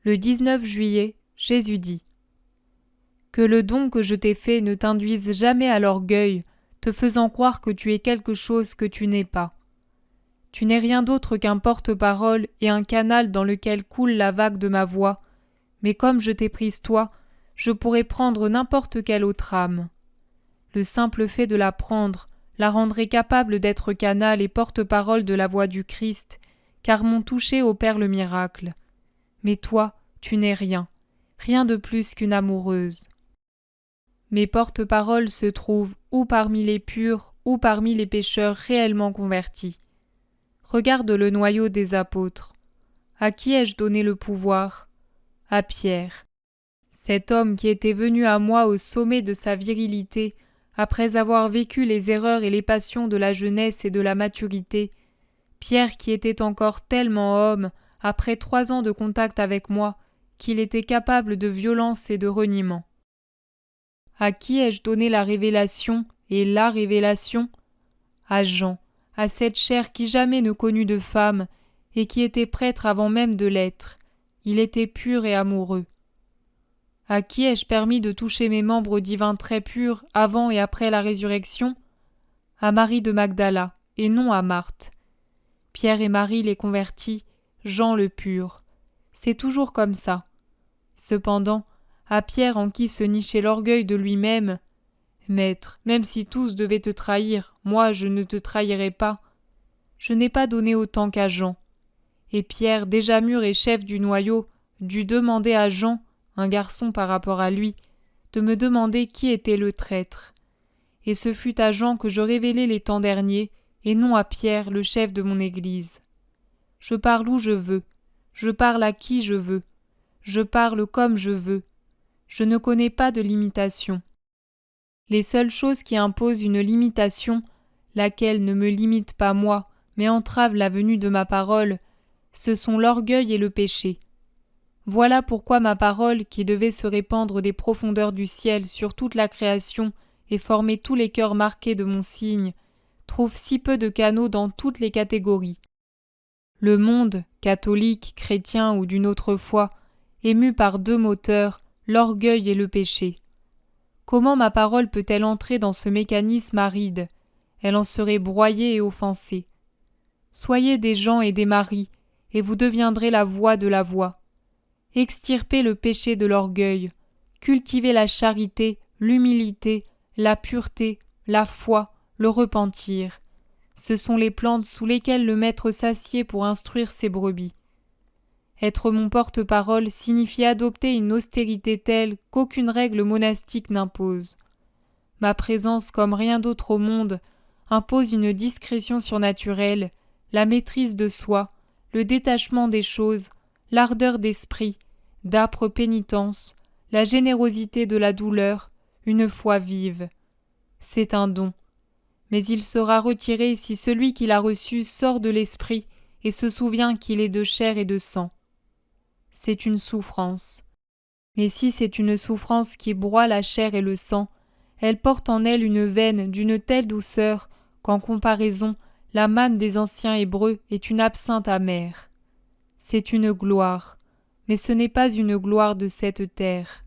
Le 19 juillet, Jésus dit : Que le don que je t'ai fait ne t'induise jamais à l'orgueil, te faisant croire que tu es quelque chose que tu n'es pas. Tu n'es rien d'autre qu'un porte-parole et un canal dans lequel coule la vague de ma voix, mais comme je t'ai prise toi, je pourrais prendre n'importe quelle autre âme. Le simple fait de la prendre la rendrait capable d'être canal et porte-parole de la voix du Christ, car mon toucher opère le miracle. Mais toi, tu n'es rien, rien de plus qu'une amoureuse. Mes porte-paroles se trouvent ou parmi les purs ou parmi les pécheurs réellement convertis. Regarde le noyau des apôtres. À qui ai-je donné le pouvoir ? À Pierre. Cet homme qui était venu à moi au sommet de sa virilité, après avoir vécu les erreurs et les passions de la jeunesse et de la maturité, Pierre qui était encore tellement homme, après 3 ans de contact avec moi, qu'il était capable de violence et de reniement. À qui ai-je donné la révélation et la révélation ? À Jean, à cette chair qui jamais ne connut de femme, et qui était prêtre avant même de l'être. Il était pur et amoureux. À qui ai-je permis de toucher mes membres divins très purs avant et après la résurrection ? À Marie de Magdala, et non à Marthe. Pierre et Marie les convertis, Jean le pur. C'est toujours comme ça. Cependant, à Pierre en qui se nichait l'orgueil de lui-même, « Maître, même si tous devaient te trahir, moi je ne te trahirai pas. » Je n'ai pas donné autant qu'à Jean. Et Pierre, déjà mûr et chef du noyau, dut demander à Jean, un garçon par rapport à lui, de me demander qui était le traître. Et ce fut à Jean que je révélai les temps derniers, et non à Pierre, le chef de mon Église. Je parle où je veux, je parle à qui je veux, je parle comme je veux. Je ne connais pas de limitation. Les seules choses qui imposent une limitation, laquelle ne me limite pas moi, mais entrave la venue de ma parole, ce sont l'orgueil et le péché. Voilà pourquoi ma parole, qui devait se répandre des profondeurs du ciel sur toute la création et former tous les cœurs marqués de mon signe, trouve si peu de canaux dans toutes les catégories. Le monde, catholique, chrétien ou d'une autre foi, est mu par 2 moteurs, l'orgueil et le péché. Comment ma parole peut-elle entrer dans ce mécanisme aride ? Elle en serait broyée et offensée. Soyez des Jean et des Marie, et vous deviendrez la voix de la voix. Extirpez le péché de l'orgueil, cultivez la charité, l'humilité, la pureté, la foi, le repentir. Ce sont les plantes sous lesquelles le Maître s'assied pour instruire ses brebis. Être mon porte-parole signifie adopter une austérité telle qu'aucune règle monastique n'impose. Ma présence, comme rien d'autre au monde, impose une discrétion surnaturelle, la maîtrise de soi, le détachement des choses, l'ardeur d'esprit, d'âpre pénitence, la générosité de la douleur, une foi vive. C'est un don. Mais il sera retiré si celui qui l'a reçu sort de l'esprit et se souvient qu'il est de chair et de sang. C'est une souffrance. Mais si c'est une souffrance qui broie la chair et le sang, elle porte en elle une veine d'une telle douceur qu'en comparaison, la manne des anciens Hébreux est une absinthe amère. C'est une gloire, mais ce n'est pas une gloire de cette terre.